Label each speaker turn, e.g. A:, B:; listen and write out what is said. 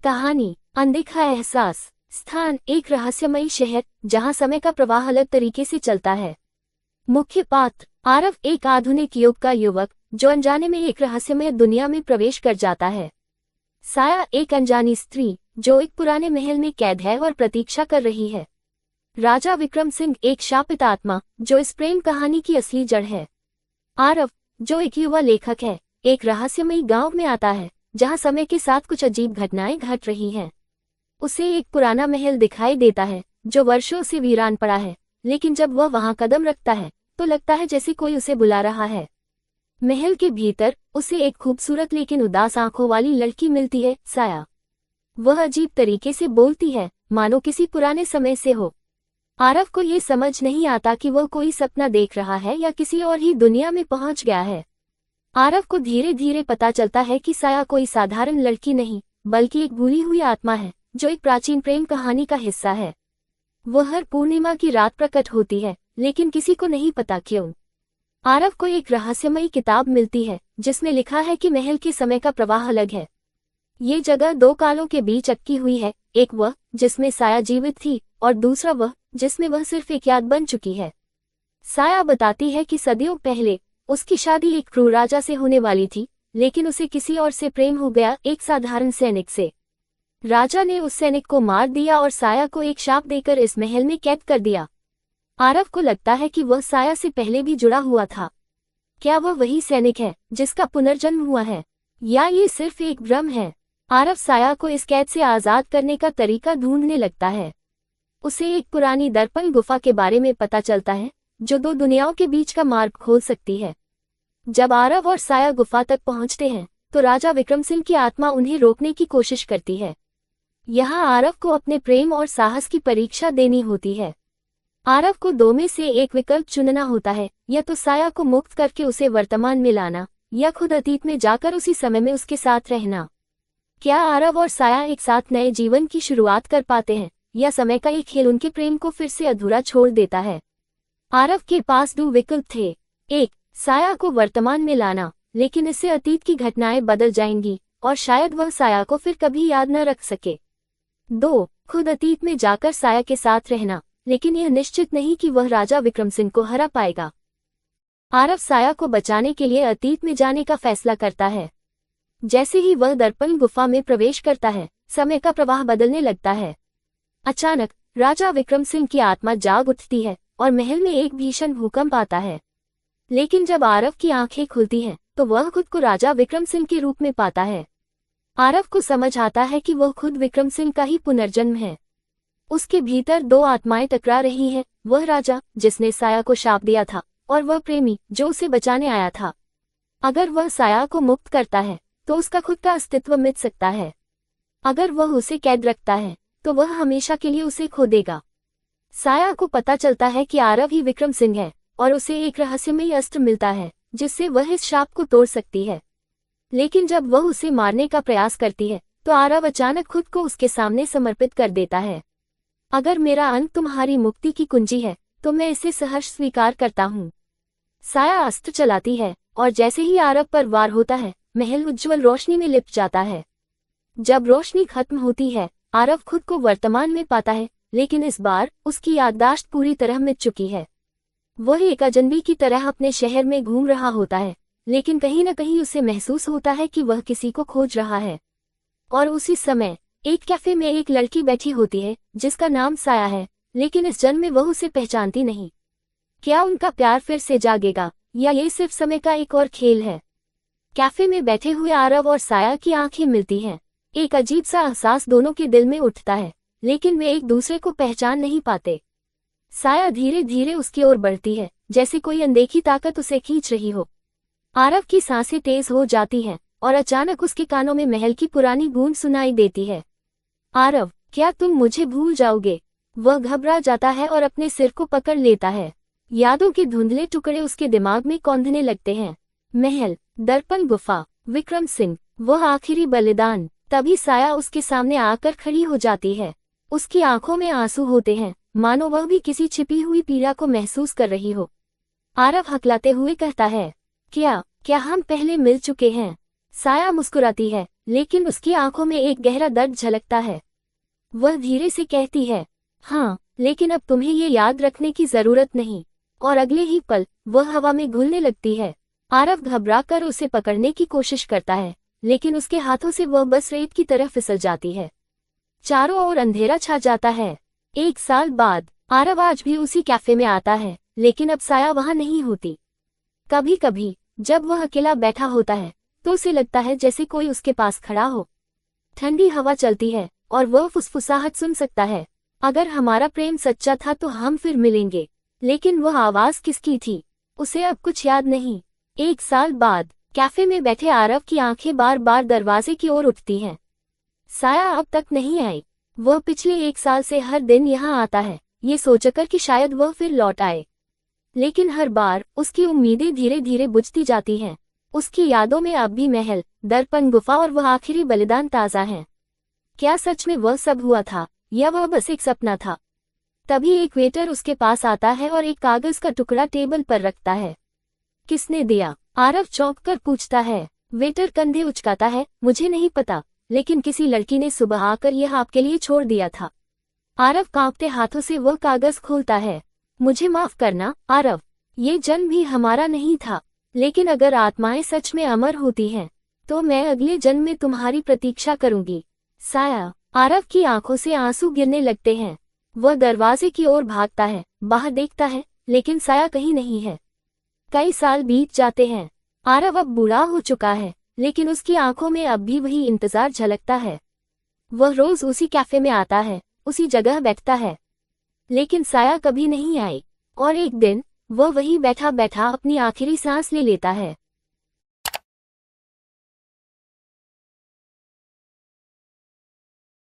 A: कहानी अनदेखा एहसास। स्थान एक रहस्यमयी शहर जहां समय का प्रवाह अलग तरीके से चलता है। मुख्य पात्र आरव एक आधुनिक युग का युवक जो अनजाने में एक रहस्यमय दुनिया में प्रवेश कर जाता है। साया एक अनजानी स्त्री जो एक पुराने महल में कैद है और प्रतीक्षा कर रही है। राजा विक्रम सिंह एक शापित आत्मा जो इस प्रेम कहानी की असली जड़ है। आरव जो एक युवा लेखक है, एक रहस्यमयी गांव में आता है जहां समय के साथ कुछ अजीब घटनाएं घट रही हैं। उसे एक पुराना महल दिखाई देता है जो वर्षों से वीरान पड़ा है, लेकिन जब वह वहां कदम रखता है तो लगता है जैसे कोई उसे बुला रहा है। महल के भीतर उसे एक खूबसूरत लेकिन उदास आंखों वाली लड़की मिलती है, साया। वह अजीब तरीके से बोलती है, मानो किसी पुराने समय से हो। आरव को ये समझ नहीं आता कि वह कोई सपना देख रहा है या किसी और ही दुनिया में पहुंच गया है। आरव को धीरे धीरे पता चलता है कि साया कोई साधारण लड़की नहीं, बल्कि एक भूली हुई आत्मा है जो एक प्राचीन प्रेम कहानी का हिस्सा है। वह हर पूर्णिमा की रात प्रकट होती है, लेकिन किसी को नहीं पता क्यों। आरव को एक रहस्यमयी किताब मिलती है जिसमें लिखा है कि महल के समय का प्रवाह अलग है। ये जगह दो कालों के बीच अटकी हुई है, एक वह जिसमें साया जीवित थी और दूसरा वह जिसमें वह सिर्फ एक याद बन चुकी है। साया बताती है कि सदियों पहले उसकी शादी एक क्रूर राजा से होने वाली थी, लेकिन उसे किसी और से प्रेम हो गया, एक साधारण सैनिक से। राजा ने उस सैनिक को मार दिया और साया को एक शाप देकर इस महल में कैद कर दिया। आरव को लगता है कि वह साया से पहले भी जुड़ा हुआ था। क्या वह वही सैनिक है जिसका पुनर्जन्म हुआ है, या ये सिर्फ एक भ्रम है? आरव साया को इस कैद से आजाद करने का तरीका ढूंढने लगता है। उसे एक पुरानी दर्पण गुफा के बारे में पता चलता है जो दो दुनियाओं के बीच का मार्ग खोल सकती है। जब आरव और साया गुफा तक पहुंचते हैं तो राजा विक्रम सिंह की आत्मा उन्हें रोकने की कोशिश करती है। यहाँ आरव को अपने प्रेम और साहस की परीक्षा देनी होती है। आरव को दो में से एक विकल्प चुनना होता है, या तो साया को मुक्त करके उसे वर्तमान में लाना, या खुद अतीत में जाकर उसी समय में उसके साथ रहना। क्या आरव और साया एक साथ नए जीवन की शुरुआत कर पाते हैं, या समय का एक खेल उनके प्रेम को फिर से अधूरा छोड़ देता है? आरव के पास दो विकल्प थे। एक, साया को वर्तमान में लाना, लेकिन इससे अतीत की घटनाएं बदल जाएंगी और शायद वह साया को फिर कभी याद न रख सके। दो, खुद अतीत में जाकर साया के साथ रहना, लेकिन यह निश्चित नहीं कि वह राजा विक्रम सिंह को हरा पाएगा। आरव साया को बचाने के लिए अतीत में जाने का फैसला करता है। जैसे ही वह दर्पण गुफा में प्रवेश करता है, समय का प्रवाह बदलने लगता है। अचानक राजा विक्रम सिंह की आत्मा जाग उठती है और महल में एक भीषण भूकंप आता है। लेकिन जब आरव की आंखें खुलती हैं तो वह खुद को राजा विक्रम सिंह के रूप में पाता है। आरव को समझ आता है कि वह खुद विक्रम सिंह का ही पुनर्जन्म है। उसके भीतर दो आत्माएं टकरा रही हैं, वह राजा जिसने साया को शाप दिया था और वह प्रेमी जो उसे बचाने आया था। अगर वह साया को मुक्त करता है तो उसका खुद का अस्तित्व मिट सकता है। अगर वह उसे कैद रखता है तो वह हमेशा के लिए उसे खो देगा। साया को पता चलता है कि आरव ही विक्रम सिंह है और उसे एक रहस्यमयी अस्त्र मिलता है जिससे वह इस शाप को तोड़ सकती है। लेकिन जब वह उसे मारने का प्रयास करती है तो आरव अचानक खुद को उसके सामने समर्पित कर देता है। अगर मेरा अंत तुम्हारी मुक्ति की कुंजी है तो मैं इसे सहर्ष स्वीकार करता हूँ। साया अस्त्र चलाती है और जैसे ही आरव पर वार होता है, महल उज्ज्वल रोशनी में लिपट जाता है। जब रोशनी खत्म होती है, आरव खुद को वर्तमान में पाता है, लेकिन इस बार उसकी याददाश्त पूरी तरह मिट चुकी है। वह एक अजनबी की तरह अपने शहर में घूम रहा होता है, लेकिन कहीं न कहीं उसे महसूस होता है कि वह किसी को खोज रहा है। और उसी समय एक कैफे में एक लड़की बैठी होती है जिसका नाम साया है, लेकिन इस जन्म में वह उसे पहचानती नहीं। क्या उनका प्यार फिर से जागेगा, या ये सिर्फ समय का एक और खेल है? कैफे में बैठे हुए आरव और साया की आंखें मिलती हैं। एक अजीब सा एहसास दोनों के दिल में उठता है, लेकिन वे एक दूसरे को पहचान नहीं पाते। साया धीरे धीरे उसकी ओर बढ़ती है, जैसे कोई अनदेखी ताकत उसे खींच रही हो। आरव की सांसें तेज हो जाती हैं और अचानक उसके कानों में महल की पुरानी गूंज सुनाई देती है। आरव, क्या तुम मुझे भूल जाओगे? वह घबरा जाता है और अपने सिर को पकड़ लेता है। यादों के धुंधले टुकड़े उसके दिमाग में कौंधने लगते हैं। महल, दर्पण गुफा, विक्रम सिंह, वह आखिरी बलिदान। तभी साया उसके सामने आकर खड़ी हो जाती है। उसकी आंखों में आंसू होते हैं, मानो वह भी किसी छिपी हुई पीड़ा को महसूस कर रही हो। आरव हकलाते हुए कहता है, क्या हम पहले मिल चुके हैं? साया मुस्कुराती है, लेकिन उसकी आंखों में एक गहरा दर्द झलकता है। वह धीरे से कहती है, हाँ, लेकिन अब तुम्हें ये याद रखने की जरूरत नहीं। और अगले ही पल वह हवा में घुलने लगती है। आरव घबराकर उसे पकड़ने की कोशिश करता है, लेकिन उसके हाथों से वह बस रेत की तरह फिसल जाती है। चारों ओर अंधेरा छा जाता है। 1 साल बाद आरव आज भी उसी कैफे में आता है, लेकिन अब साया वहां नहीं होती। कभी कभी जब वह अकेला बैठा होता है तो उसे लगता है जैसे कोई उसके पास खड़ा हो। ठंडी हवा चलती है और वह फुसफुसाहट सुन सकता है, अगर हमारा प्रेम सच्चा था तो हम फिर मिलेंगे। लेकिन वह आवाज किसकी थी, उसे अब कुछ याद नहीं। 1 साल बाद कैफे में बैठे आरव की आंखें बार बार दरवाजे की ओर उठती हैं। साया अब तक नहीं आई। वह पिछले 1 साल से हर दिन यहाँ आता है, ये सोचकर कि शायद वह फिर लौट आए। लेकिन हर बार उसकी उम्मीदें धीरे धीरे बुझती जाती हैं। उसकी यादों में अब भी महल, दर्पण, गुफा और वह आखिरी बलिदान ताज़ा हैं। क्या सच में वह सब हुआ था या वह बस एक सपना था? तभी एक वेटर उसके पास आता है और एक कागज का टुकड़ा टेबल पर रखता है। किसने दिया? आरव चौंक कर पूछता है। वेटर कंधे उचकाता है, मुझे नहीं पता, लेकिन किसी लड़की ने सुबह आकर यह आपके लिए छोड़ दिया था। आरव कांपते हाथों से वह कागज खोलता है। मुझे माफ करना आरव, ये जन्म भी हमारा नहीं था, लेकिन अगर आत्माएं सच में अमर होती हैं तो मैं अगले जन्म में तुम्हारी प्रतीक्षा करूंगी। साया। आरव की आंखों से आंसू गिरने लगते हैं। वह दरवाजे की ओर भागता है, बाहर देखता है, लेकिन साया कहीं नहीं है। कई साल बीत जाते हैं। आरव अब बूढ़ा हो चुका है, लेकिन उसकी आंखों में अब भी वही इंतजार झलकता है। वह रोज उसी कैफे में आता है, उसी जगह बैठता है, लेकिन साया कभी नहीं आई। और एक दिन वह वहीं बैठा बैठा अपनी आखिरी सांस ले लेता है।